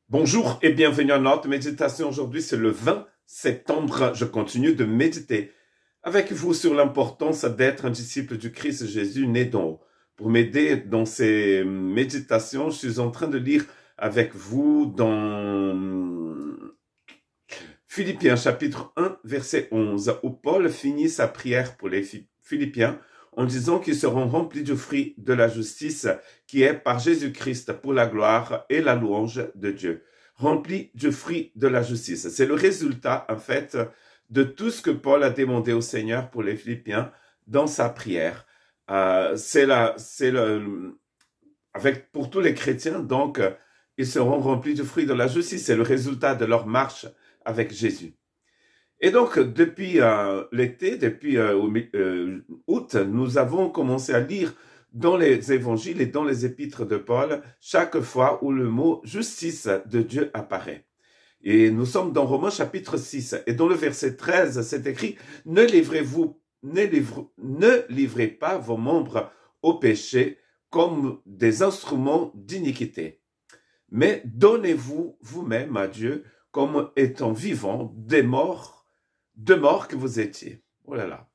Bonjour et bienvenue à notre méditation. Aujourd'hui, c'est le 20 septembre. Je continue de méditer avec vous sur l'importance d'être un disciple du Christ Jésus né d'en haut. Pour m'aider dans ces méditations, je suis en train de lire avec vous dans Philippiens chapitre 1, verset 11, où Paul finit sa prière pour les Philippiens en disant qu'ils seront remplis du fruit de la justice qui est par Jésus-Christ pour la gloire et la louange de Dieu. Remplis du fruit de la justice. C'est le résultat, en fait, de tout ce que Paul a demandé au Seigneur pour les Philippiens dans sa prière. Pour tous les chrétiens, donc, ils seront remplis du fruit de la justice. C'est le résultat de leur marche avec Jésus. Et donc, depuis l'été, depuis août, nous avons commencé à lire dans les évangiles et dans les épîtres de Paul, chaque fois où le mot justice de Dieu apparaît. Et nous sommes dans Romains chapitre 6, et dans le verset 13, c'est écrit, ne livrez pas vos membres au péché comme des instruments d'iniquité, mais donnez-vous vous-même à Dieu comme étant vivants de mort que vous étiez. Oh là là.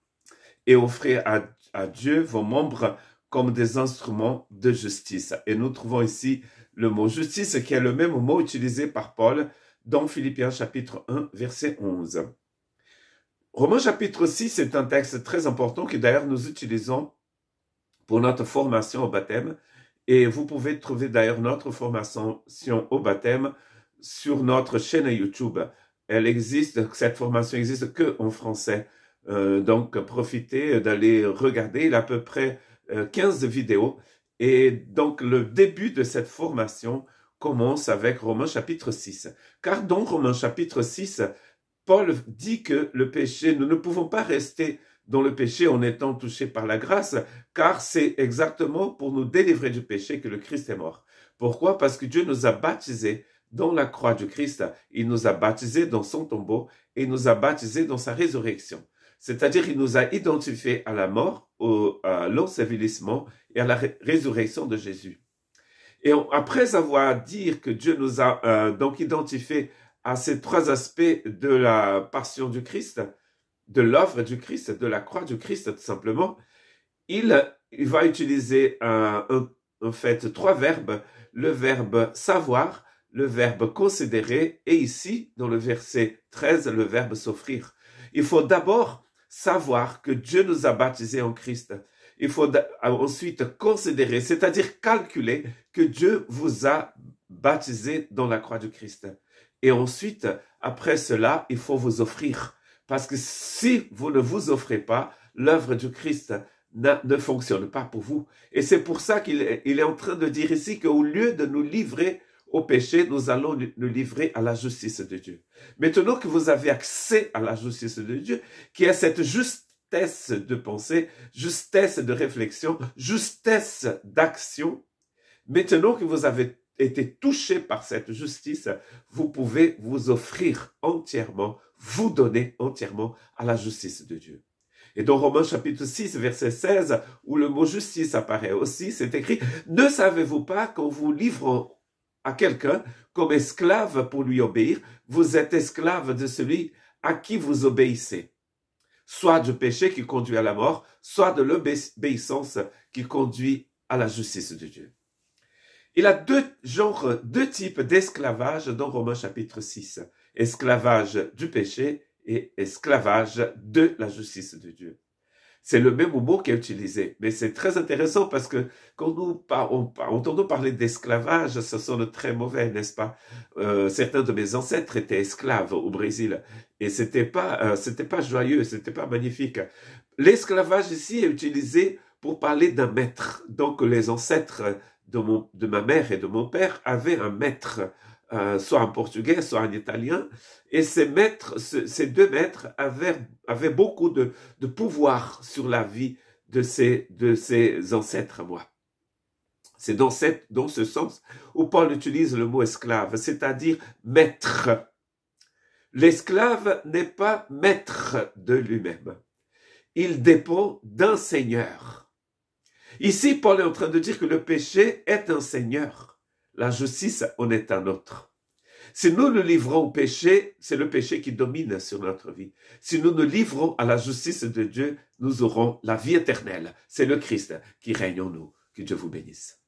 Et offrez à Dieu vos membres comme des instruments de justice. Et nous trouvons ici le mot justice qui est le même mot utilisé par Paul dans Philippiens chapitre 1, verset 11. Romains chapitre 6 est un texte très important que d'ailleurs nous utilisons pour notre formation au baptême. Et vous pouvez trouver d'ailleurs notre formation au baptême sur notre chaîne YouTube. Cette formation existe que en français. Donc, profitez d'aller regarder. Il y a à peu près 15 vidéos. Et donc, le début de cette formation commence avec Romains chapitre 6. Car dans Romains chapitre 6, Paul dit que le péché, nous ne pouvons pas rester dans le péché en étant touchés par la grâce, car c'est exactement pour nous délivrer du péché que le Christ est mort. Pourquoi? Parce que Dieu nous a baptisés dans la croix du Christ, il nous a baptisés dans son tombeau et il nous a baptisés dans sa résurrection. C'est-à-dire, il nous a identifiés à la mort, à l'ensevelissement et à la résurrection de Jésus. Et après avoir dit que Dieu nous a donc identifiés à ces trois aspects de la passion du Christ, de l'œuvre du Christ, de la croix du Christ, tout simplement, il va utiliser en fait trois verbes, le verbe savoir, le verbe considérer et ici, dans le verset 13, le verbe s'offrir. Il faut d'abord savoir que Dieu nous a baptisés en Christ. Il faut ensuite considérer, c'est-à-dire calculer que Dieu vous a baptisés dans la croix du Christ. Et ensuite, après cela, il faut vous offrir. Parce que si vous ne vous offrez pas, l'œuvre du Christ ne fonctionne pas pour vous. Et c'est pour ça qu'il est en train de dire ici qu'au lieu de nous livrer au péché, nous allons nous livrer à la justice de Dieu. Maintenant que vous avez accès à la justice de Dieu, qui est cette justesse de pensée, justesse de réflexion, justesse d'action, maintenant que vous avez été touché par cette justice, vous pouvez vous offrir entièrement, vous donner entièrement à la justice de Dieu. Et dans Romains chapitre 6, verset 16, où le mot justice apparaît aussi, c'est écrit, « Ne savez-vous pas qu'en vous livrant à quelqu'un comme esclave pour lui obéir, vous êtes esclave de celui à qui vous obéissez, soit du péché qui conduit à la mort, soit de l'obéissance qui conduit à la justice de Dieu. » Il y a deux types d'esclavage dans Romains chapitre 6. Esclavage du péché et esclavage de la justice de Dieu. C'est le même mot qui est utilisé, mais c'est très intéressant parce que quand nous entendons parler d'esclavage, ça sonne très mauvais, n'est-ce pas? Certains de mes ancêtres étaient esclaves au Brésil et c'était pas joyeux, c'était pas magnifique. L'esclavage ici est utilisé pour parler d'un maître. Donc les ancêtres de ma mère et de mon père avaient un maître, soit un portugais, soit un italien, et ces deux maîtres avaient beaucoup de pouvoir sur la vie de ces ancêtres à moi. C'est dans ce sens où Paul utilise le mot esclave, c'est-à-dire maître. L'esclave n'est pas maître de lui-même. Il dépend d'un seigneur. Ici, Paul est en train de dire que le péché est un seigneur. La justice en est un autre. Si nous nous livrons au péché, c'est le péché qui domine sur notre vie. Si nous nous livrons à la justice de Dieu, nous aurons la vie éternelle. C'est le Christ qui règne en nous. Que Dieu vous bénisse.